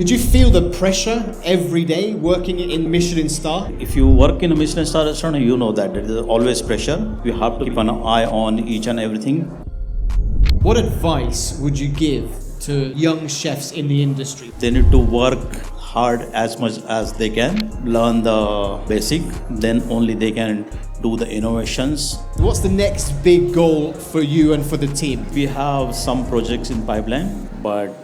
Did you feel the pressure every day working in Michelin-star? If you work in a Michelin-star restaurant, you know that there is always pressure. You have to keep an eye on each and everything. What advice would you give to young chefs in the industry? They need to work hard as much as they can, learn the basic, then only they can do the innovations. What's the next big goal for you and for the team? We have some projects in pipeline, but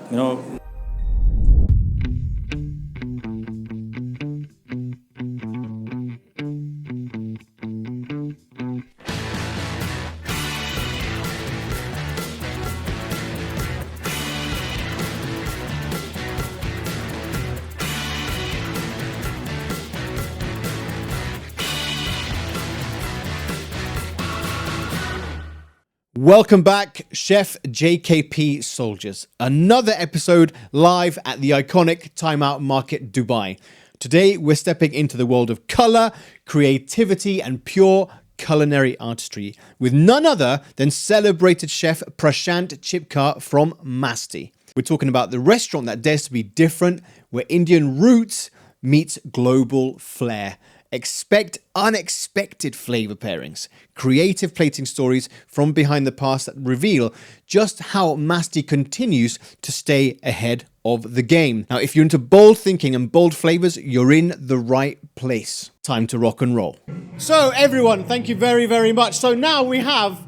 Welcome back, Chef JKP soldiers. Another episode live at the iconic Time Out Market, Dubai. Today, we're stepping into the world of color, creativity, and pure culinary artistry with none other than celebrated chef Prashant Chipkar from Masti. We're talking about the restaurant that dares to be different, where Indian roots meets global flair. Expect unexpected flavor pairings, creative plating stories from behind the past that reveal just how Masti continues to stay ahead of the game. Now, if you're into bold thinking and bold flavors, you're in the right place. Time to rock and roll. So, everyone, thank you very, very much. So now we have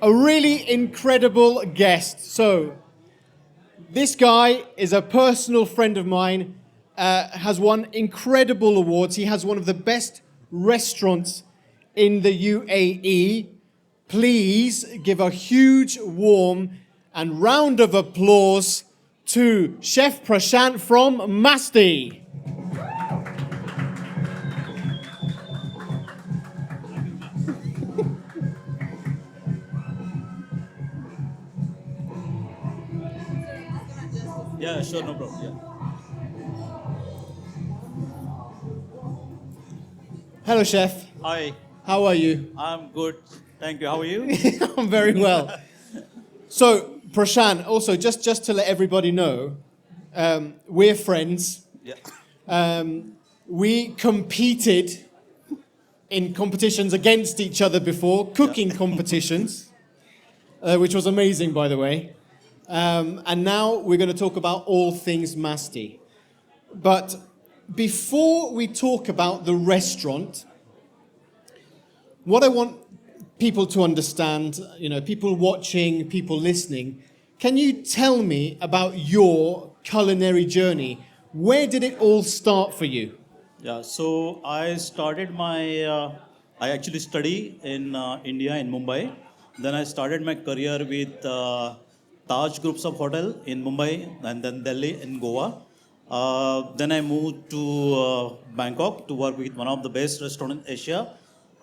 a really incredible guest. So, this guy is a personal friend of mine. Has won incredible awards. He has one of the best restaurants in the UAE. Please give a huge, warm and round of applause to Chef Prashant from Masti. yeah, sure, no problem. Yeah. Hello, Chef. Hi, How are you? I'm good. Thank you. How are you? I'm very well. So, Prashant, also, just to let everybody know, we're friends. Yeah. We competed in competitions against each other before, cooking competitions, which was amazing, by the way. And now we're going to talk about all things Masti. But before we talk about the restaurant, what I want people to understand, people watching, people listening, can you tell me about your culinary journey? Where did it all start for you? Yeah, so I started I actually study in India, in Mumbai. Then I started my career with Taj Groups of Hotel in Mumbai and then Delhi in Goa. Then I moved to Bangkok to work with one of the best restaurants in Asia.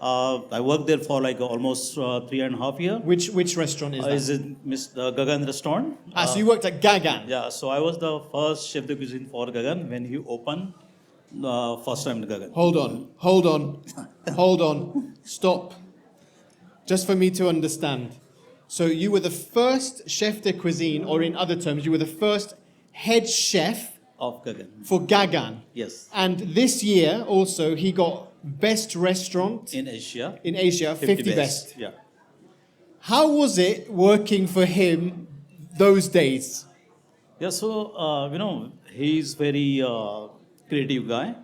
I worked there for like almost 3.5 years. Which restaurant is that? Is it Miss Gaggan restaurant? So you worked at Gaggan? Yeah, so I was the first chef de cuisine for Gaggan when he opened first time in Gaggan. Hold on. Stop. Just for me to understand. So you were the first chef de cuisine, or in other terms, you were the first head chef Of Gaggan. for Gaggan. Yes. And this year also he got best restaurant In Asia. in Asia, 50 best. Yeah. How was it working for him those days? Yeah, so, he's very creative guy.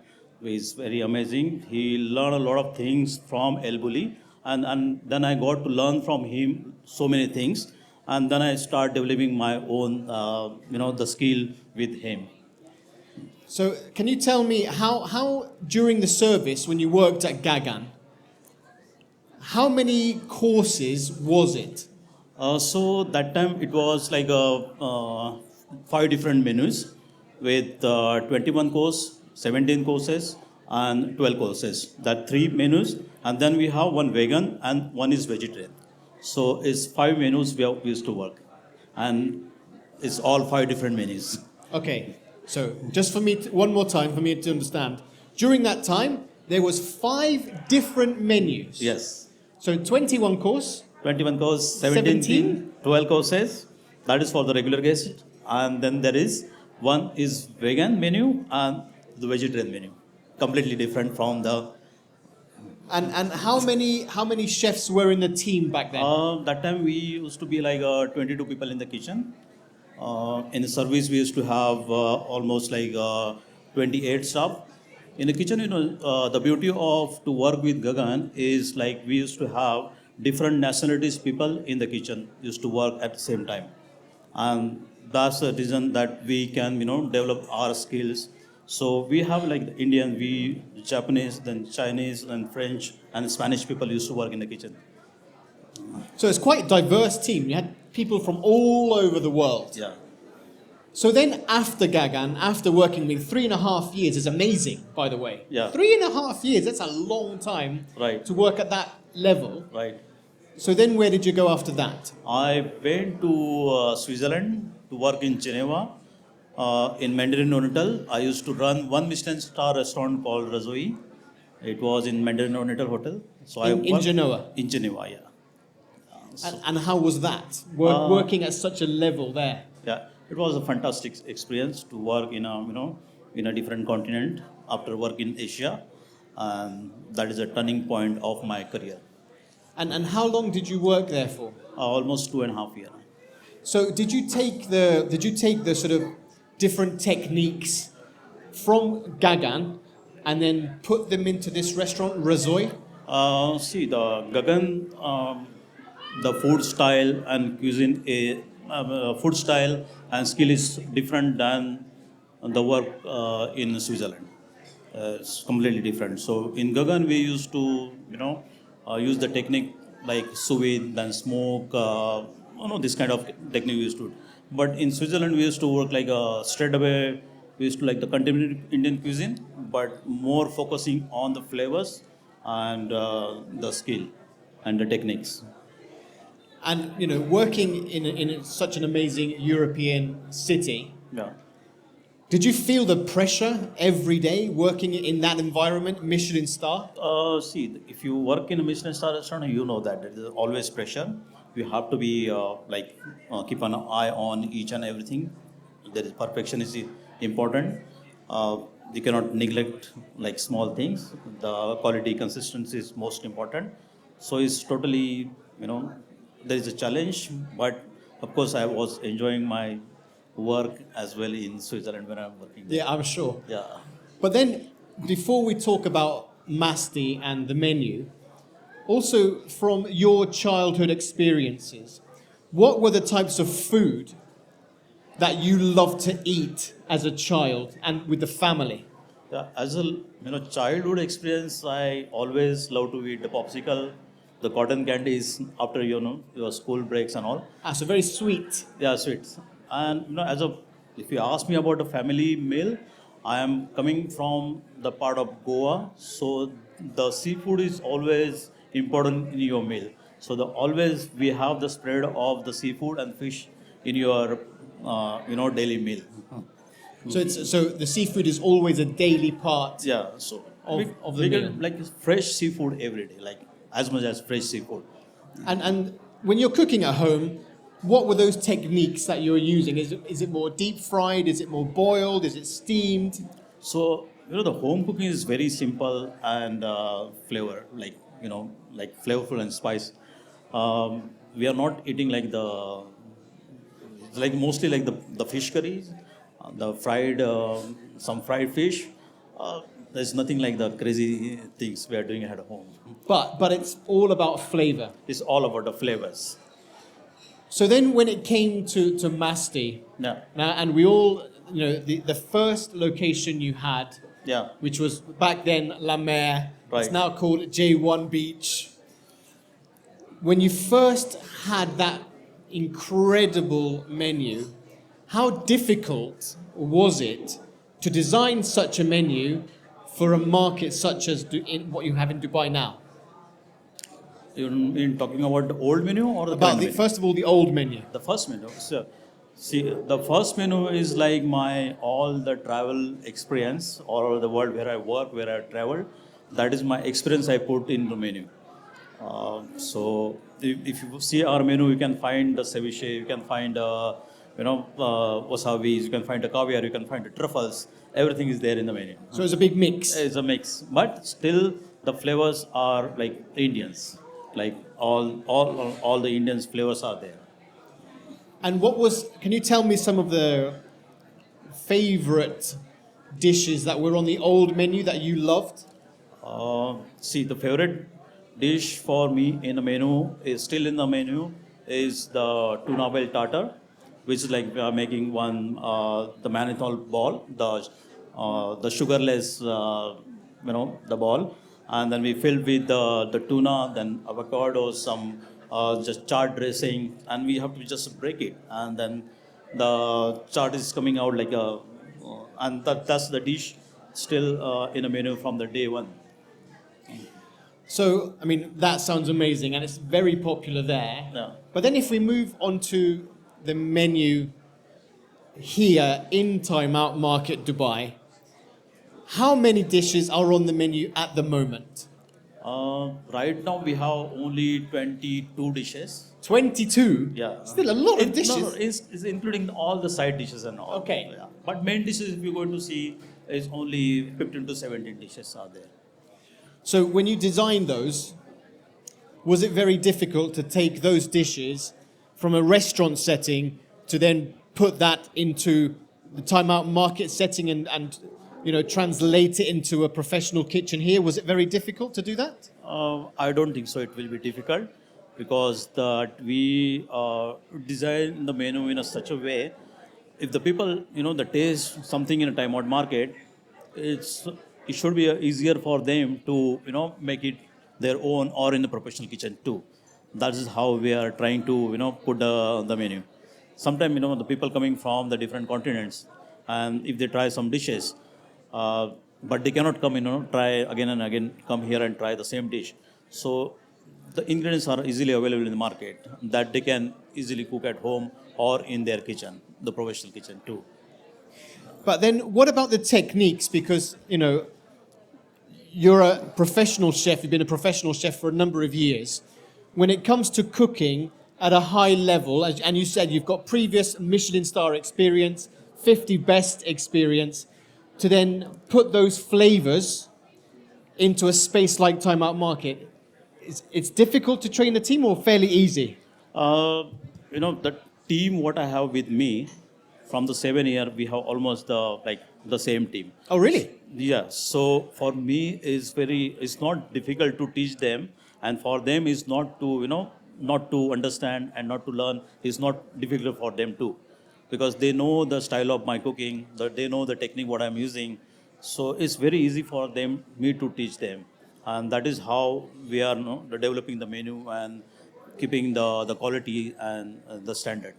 He's very amazing. He learned a lot of things from El Bulli. And then I got to learn from him so many things. And then I start developing my own, the skill with him. So can you tell me how during the service when you worked at Gaggan, how many courses was it? So that time it was like 5 different menus with 21 course, 17 courses and 12 courses. That 3 menus, and then we have one vegan and one is vegetarian. So it's 5 menus we used to work, and it's all 5 different menus. Okay, so just for me, one more time for me to understand. During that time, there was 5 different menus. Yes. So 21 course. 21 course, 17, 12 courses. That is for the regular guest. And then there is One is vegan menu and the vegetarian menu. Completely different from the. And how many chefs were in the team back then? That time we used to be like 22 people in the kitchen. In the service, we used to have almost like 28 staff. In the kitchen, the beauty of to work with Gaggan is like we used to have different nationalities people in the kitchen used to work at the same time, and that's the reason that we can develop our skills. So we have like the Indian, we Japanese, then Chinese and French and Spanish people used to work in the kitchen. So it's quite a diverse team. You had people from all over the world. Yeah. So then after Gaggan, after working with 3.5 years, is amazing, by the way. Yeah. 3.5 years, that's a long time Right. to work at that level. Right. So then where did you go after that? I went to Switzerland to work in Geneva, in Mandarin Oriental. I used to run one Michelin-starred restaurant called Razoi. It was in Mandarin Oriental Hotel. So In worked Genoa? In Geneva, yeah. And how was that, working at such a level there? Yeah, it was a fantastic experience to work in a in a different continent after work in Asia, and that is a turning point of my career. And how long did you work there for? Almost 2.5 years. So did you take the sort of different techniques from Gaggan and then put them into this restaurant, Razoi? See, the Gaggan, the food style and cuisine, food style and skill is different than the work in Switzerland. It's completely different. So in Gaggan, we used to, use the technique like sous vide, then smoke, this kind of technique we used to. But in Switzerland, we used to work like straight away. We used to like the contemporary Indian cuisine, but more focusing on the flavors and the skill and the techniques. And working in such an amazing European city, Yeah. did you feel the pressure every day working in that environment, Michelin star? See, if you work in a Michelin-star restaurant, you know that there is always pressure. You have to be keep an eye on each and everything. There is perfection is important. You cannot neglect like small things. The quality consistency is most important. So it's totally there is a challenge, but of course I was enjoying my work as well in Switzerland when I'm working there. Yeah, I'm sure. Yeah. But then, before we talk about Masti and the menu, also from your childhood experiences, what were the types of food that you loved to eat as a child and with the family? Yeah, as a childhood experience, I always love to eat the popsicle, the cotton candies after your school breaks and all. So very sweet. Yeah, sweets. And if you ask me about a family meal, I am coming from the part of Goa, so the seafood is always important in your meal. So always we have the spread of the seafood and fish in your daily meal. So the seafood is always a daily part. Yeah, so of the we meal. get like fresh seafood every day, like as much as fresh seafood. And when you're cooking at home, what were those techniques that you're using? Is it more deep fried? Is it more boiled? Is it steamed? So the home cooking is very simple and flavor, like flavorful and spice. We are not eating like mostly like the fish curries, the fried some fried fish. There's nothing like the crazy things we are doing at home. But it's all about flavor. It's all about the flavors. So then when it came to Masti, Yeah. and we all, the first location you had, Yeah. which was back then La Mer, it's Right. now called J1 Beach. When you first had that incredible menu, how difficult was it to design such a menu for a market such as what you have in Dubai now? In talking about the old menu or the About current menu? first of all, the old menu. The first menu. So, see, the first menu is like my all the travel experience or the world where I work, where I travel. That is my experience I put in the menu. So if you see our menu, you can find the ceviche, you can find wasabis, you can find the caviar, you can find the truffles. Everything is there in the menu. So it's a big mix. It's a mix, but still the flavors are like Indians. Like all the Indians flavors are there. And can you tell me some of the favorite dishes that were on the old menu that you loved? See, the favorite dish for me in the menu is still in the menu is the tuna bell tartar, which is like we are making one the mannitol ball, the sugarless the ball, and then we fill with the tuna, then avocado, some just chard dressing, and we have to just break it, and then the chard is coming out like a, and that's the dish still in a menu from the day one. So, I mean, that sounds amazing and it's very popular there. Yeah. But then if we move on to the menu here in Time Out Market Dubai, how many dishes are on the menu at the moment? Right now we have only 22 dishes. 22? Yeah. Still a lot of No, dishes. no, it's including all the side dishes and all. Okay. Yeah. But main dishes, if you're going to see, is only 15 to 17 dishes are there. So when you designed those, was it very difficult to take those dishes from a restaurant setting to then put that into the Time Out Market setting and translate it into a professional kitchen here? Was it very difficult to do that? I don't think so. It will be difficult because that we design the menu in such a way. If the people, the taste something in a time out market, it should be easier for them to, make it their own or in the professional kitchen too. That is how we are trying to, put the menu. Sometimes, the people coming from the different continents, and if they try some dishes, but they cannot come, try again and again, come here and try the same dish. So the ingredients are easily available in the market that they can easily cook at home or in their kitchen, the professional kitchen too. But then what about the techniques? Because, you're a professional chef, you've been a professional chef for a number of years. When it comes to cooking at a high level, and you said you've got previous Michelin-star experience, 50 best experience, to then put those flavors into a space like Time Out Market, it's difficult to train a team or fairly easy? The team what I have with me from the 7 year, we have almost the same team. Oh, really? Yeah. So for me, it's not difficult to teach them, and for them is not to not to understand and not to learn is not difficult for them too, because they know the style of my cooking, that they know the technique what I'm using. So it's very easy for me to teach them, and that is how we are developing the menu and keeping the quality and the standard.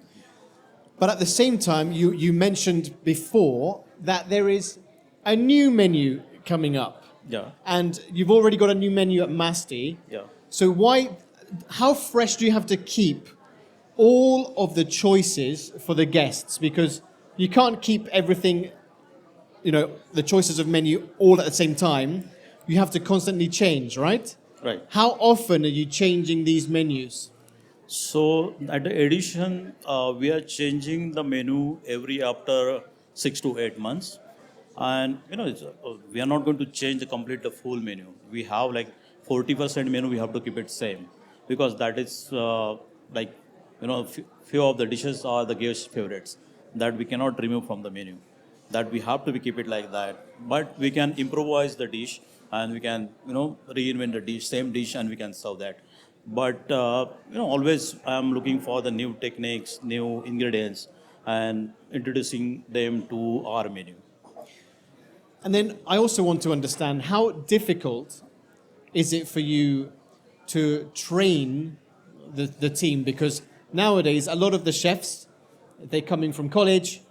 But at the same time, you mentioned before that there is a new menu coming up. Yeah. And you've already got a new menu at Masti. Yeah. So how fresh do you have to keep all of the choices for the guests? Because you can't keep everything, the choices of menu all at the same time. You have to constantly change, right? Right. How often are you changing these menus? So at the edition, we are changing the menu every after 6 to 8 months, and we are not going to change the full menu. We have like 40% menu. We have to keep it same because that is few of the dishes are the guest favorites that we cannot remove from the menu. That we have to keep it like that. But we can improvise the dish and we can reinvent the dish, same dish, and we can serve that. But always I'm looking for the new techniques, new ingredients, and introducing them to our menu. And then I also want to understand how difficult is it for you to train the team? Because nowadays, a lot of the chefs, they're coming from college,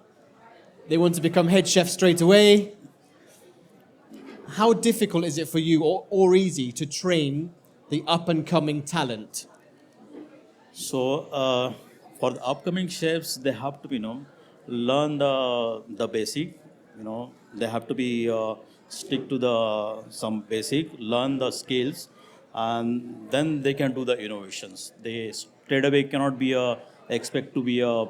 they want to become head chef straight away. How difficult is it for you, or easy, to train the up-and-coming talent? So for the upcoming chefs, they have to learn the basic. They have to be stick to the some basic, learn the skills, and then they can do the innovations. They straight away cannot be expect to be a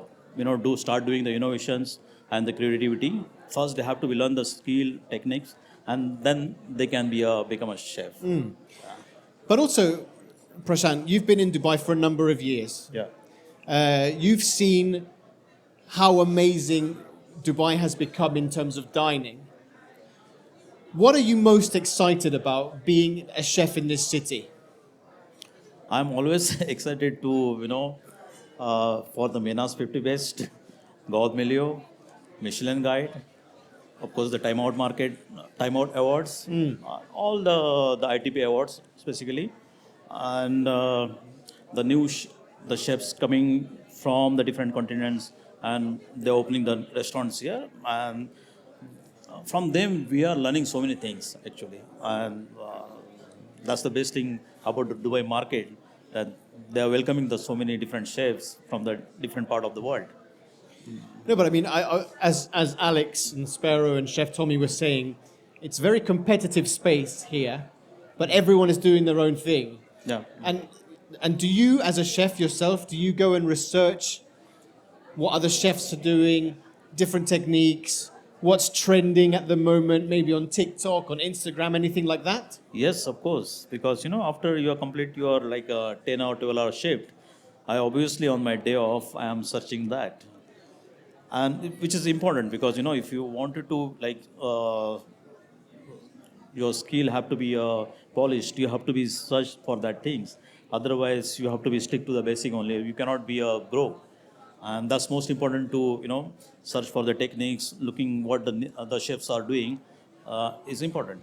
start doing the innovations and the creativity. First, they have to learn the skill, techniques, and then they can become a chef. But also, Prashant, you've been in Dubai for a number of years. Yeah. You've seen how amazing Dubai has become in terms of dining. What are you most excited about being a chef in this city? I'm always excited to, for the MENA's 50 Best, Gaud Milio, Michelin Guide, of course the Time Out Awards, all the ITP awards specifically, and the chefs coming from the different continents, and they're opening the restaurants here, and from them we are learning so many things actually, and that's the best thing about the Dubai market, that they are welcoming the so many different chefs from the different part of the world. No, but I mean, as Alex and Sparrow and Chef Tommy were saying, it's very competitive space here, but everyone is doing their own thing. Yeah. And do you, as a chef yourself, do you go and research what other chefs are doing, different techniques, what's trending at the moment, maybe on TikTok, on Instagram, anything like that? Yes, of course. Because after you complete your like a 10 or 12-hour shift, I obviously on my day off I am searching that, and which is important because if you wanted to like your skill have to be polished, you have to be searched for that things. Otherwise, you have to be stick to the basic only. You cannot be a grow, and that's most important to search for the techniques, looking what the chefs are doing is important.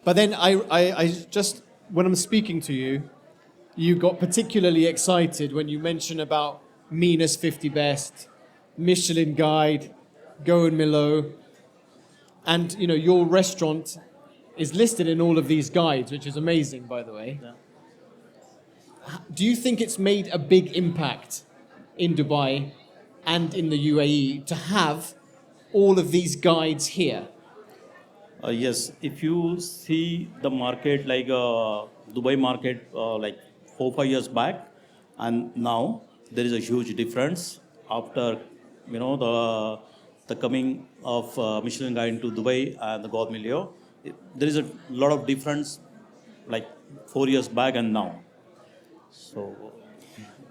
But then I just, when I'm speaking to you, you got particularly excited when you mentioned about Mina's 50 Best, Michelin Guide, Go and Milo, and your restaurant is listed in all of these guides, which is amazing, by the way. Yeah. Do you think it's made a big impact in Dubai and in the UAE to have all of these guides here? Yes, if you see the market like Dubai market like 4 5 years back, and now there is a huge difference after the coming of Michelin Guide into Dubai and the Gaud Milio. There is a lot of difference like 4 years back and now. So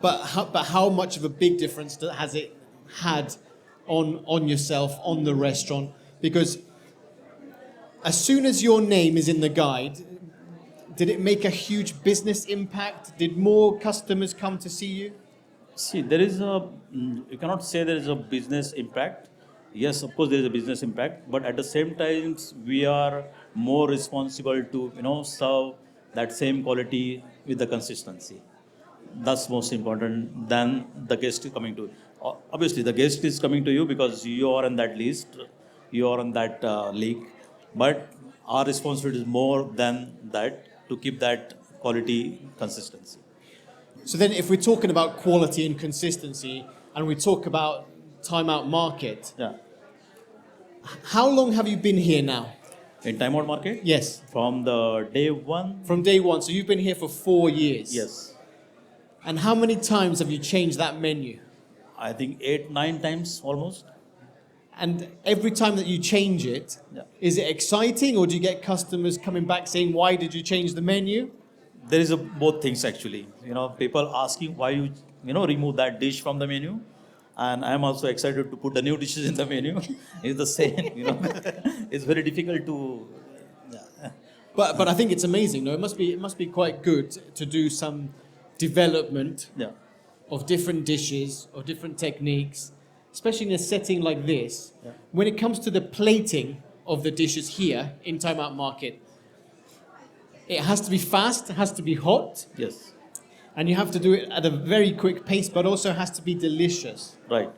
But how much of a big difference has it had on yourself, on the restaurant? Because as soon as your name is in the guide, did it make a huge business impact? Did more customers come to see you? see, you cannot say there is a business impact. Yes, of course there is a business impact, but at the same time we are more responsible to serve that same quality with the consistency. That's most important than the guest coming to. Obviously, the guest is coming to you because you are on that list, you are on that league, but our responsibility is more than that to keep that quality consistency. So then if we're talking about quality and consistency, and we talk about Time Out Market, Yeah. how long have you been here now? In Time Out Market? Yes. From the day one? From day one. So you've been here for 4 years. Yes. And how many times have you changed that menu? I think 8 9 times almost. And every time that you change it, Yeah. is it exciting, or do you get customers coming back saying, why did you change the menu? There is both things actually. People asking why you remove that dish from the menu, and I am also excited to put the new dishes in the menu. It's the same. It's very difficult to. Yeah. But I think it's amazing. No, it must be quite good to do some development Yeah. of different dishes, of different techniques, especially in a setting like this. Yeah. When it comes to the plating of the dishes here in Time Out Market, it has to be fast, it has to be hot, Yes. and you have to do it at a very quick pace, but also has to be delicious. Right.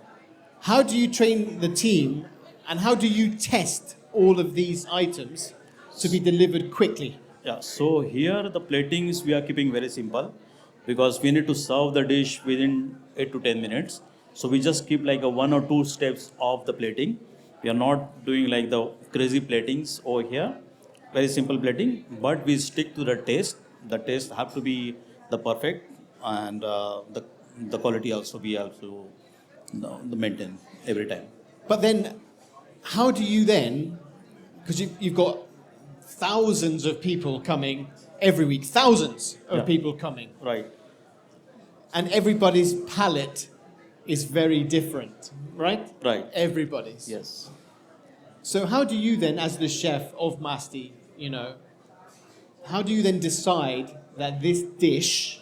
How do you train the team, and how do you test all of these items to be delivered quickly? Yeah. So here the platings we are keeping very simple because we need to serve the dish within 8 to 10 minutes. So we just keep like a 1 or 2 steps of the plating. We are not doing like the crazy platings over here. Very simple plating, but we stick to the taste. The taste have to be the perfect, and the quality also be also No, the maintain every time. But then, how do you then, because you've got thousands of people coming every week, thousands of Yeah. people coming, Right. and everybody's palate is very different, right? Right. Everybody's. Yes. So how do you then, as the chef of Masti, how do you then decide that this dish,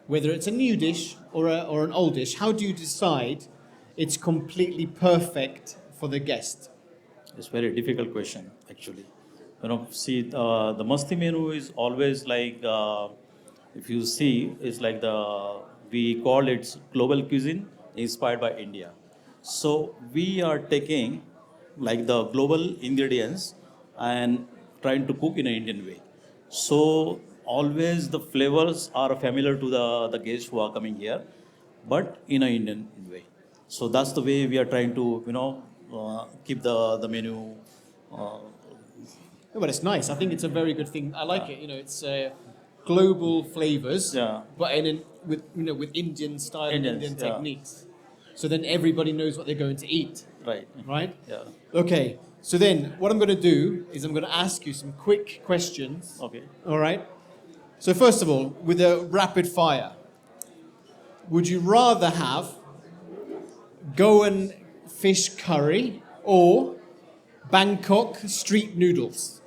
whether it's a new dish or an old dish, how do you decide it's completely perfect for the guest? It's very difficult question actually. See, the Masti menu is always like, if you see, it's like we call it global cuisine inspired by India. So we are taking like the global ingredients and trying to cook in an Indian way. So always the flavors are familiar to the guests who are coming here, but in an Indian way. So that's the way we are trying to, keep the menu. Uh, No, but it's nice. I think it's a very good thing. I like it. It's global flavors, Yeah. but with Indian style and Indians, Indian yeah. techniques. So then everybody knows what they're going to eat, right. right? Yeah. Okay. So then what I'm going to do is I'm going to ask you some quick questions. Okay. All right. So first of all, with a rapid fire, would you rather have Goan fish curry or Bangkok street noodles?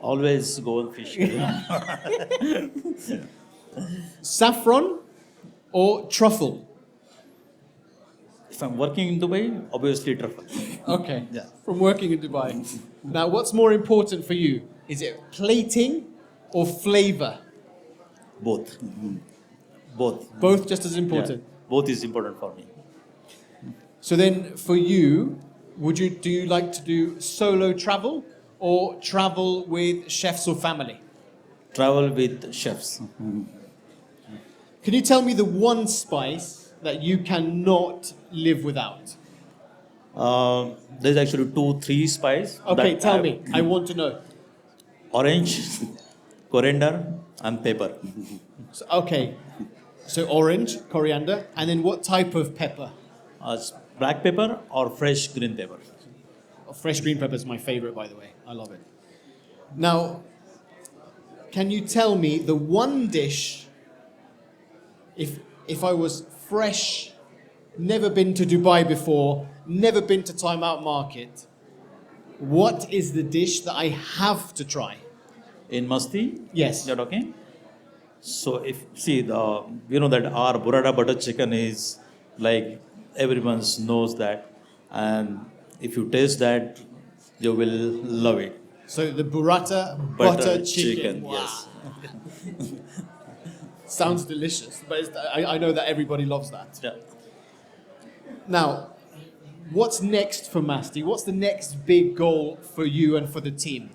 Always go on fish. Saffron or truffle? If I'm working in Dubai, obviously truffle. Okay. Yeah. From working in Dubai. Now, what's more important for you? Is it plating or flavor? Both. Both. Both just as Yeah. important. Both is important for me. So then, for you, do you like to do solo travel or travel with chefs or family? Travel with chefs. Can you tell me the one spice that you cannot live without? There's actually 2, 3 spice. Okay, that tell I- me. I want to know. Orange, coriander, and pepper. Okay. So orange, coriander, and then what type of pepper? Black pepper or fresh green pepper. Fresh green pepper is my favorite, by the way. I love it. Now, can you tell me the one dish, if I was fresh, never been to Dubai before, never been to Time Out Market, what is the dish that I have to try? In Masti, Yes. you're talking? So if see that our burrata butter chicken is like everyone knows that, and if you taste that, you will love it. So the burrata butter chicken. Wow. Yes. Sounds delicious, but I know that everybody loves that. Yeah. Now, what's next for Masti? What's the next big goal for you and for the team?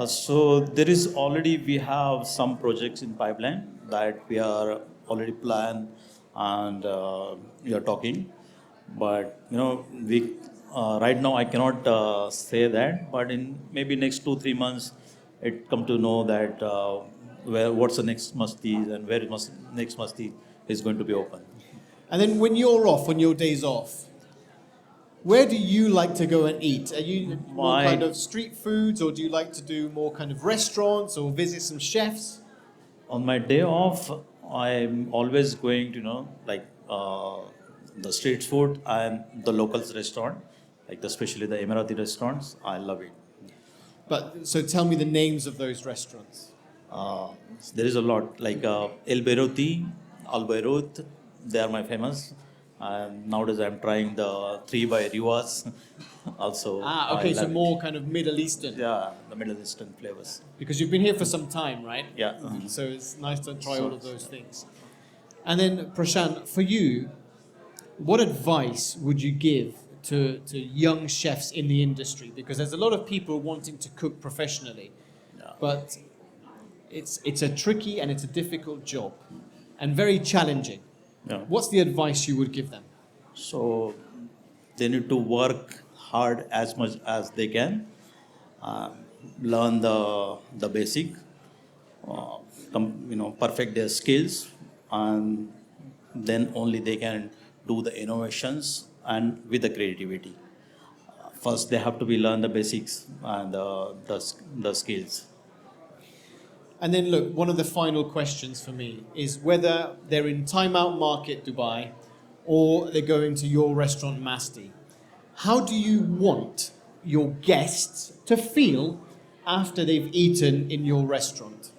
So there is already we have some projects in pipeline that we are already planned and we are talking, but we right now I cannot say that, but in maybe next 2, 3 months it come to know that what's the next Masti and where next Masti is going to be open. And then when you're off, on your days off, where do you like to go and eat? Are you more My- kind of street foods, or do you like to do more kind of restaurants or visit some chefs? On my day off, I'm always going to the street food and the locals restaurant, like especially the Emirati restaurants. I love it. But so tell me the names of those restaurants. Uh, there is a lot like El Beiroti, Al Beirut. They are my famous. And nowadays I'm trying the 3 by Rivas. Also, Okay, I so love it. more kind of Middle Eastern. Yeah, the Middle Eastern flavors. Because you've been here for some time, right? Yeah. So it's nice to try all of those things. And then, Prashant, for you, what advice would you give to young chefs in the industry? Because there's a lot of people wanting to cook professionally, Yeah. but it's a tricky and it's a difficult job and very challenging. Yeah. What's the advice you would give them? So they need to work hard as much as they can, uh, learn the basic, perfect their skills, and then only they can do the innovations and with the creativity. First, they have to be learn the basics and the skills. And then look, one of the final questions for me is whether they're in Timeout Market Dubai or they're going to your restaurant Masti. How do you want your guests to feel after they've eaten in your restaurant?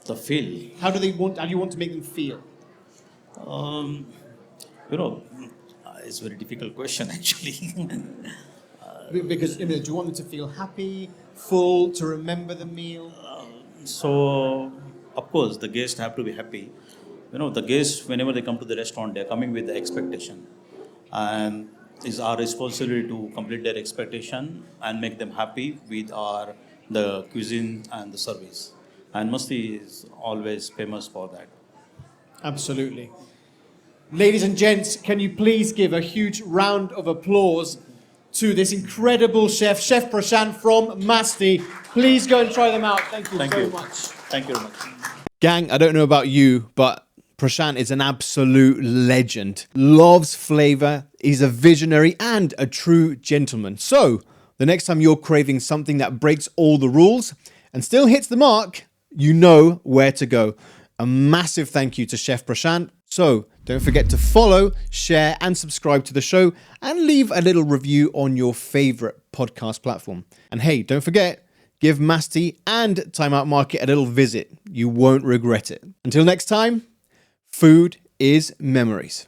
The feel, How do you want to make them feel? um, you know, it's a very difficult question actually. Because do you want them to feel happy, full, to remember the meal? So, of course, the guests have to be happy. The guests, whenever they come to the restaurant, they're coming with the expectation. And it's our responsibility to complete their expectation and make them happy with the cuisine and the service. And Masti is always famous for that. Absolutely. Ladies and gents, can you please give a huge round of applause to this incredible chef, Chef Prashant from Masti. Please go and try them out. Thank you so much. Thank you very much. Gang, I don't know about you, but Prashant is an absolute legend. Loves flavor, he's a visionary and a true gentleman. So, the next time you're craving something that breaks all the rules and still hits the mark, you know where to go. A massive thank you to Chef Prashant. So, don't forget to follow, share, and subscribe to the show and leave a little review on your favorite podcast platform. And hey, don't forget, give Masti and Timeout Market a little visit. You won't regret it. Until next time, food is memories.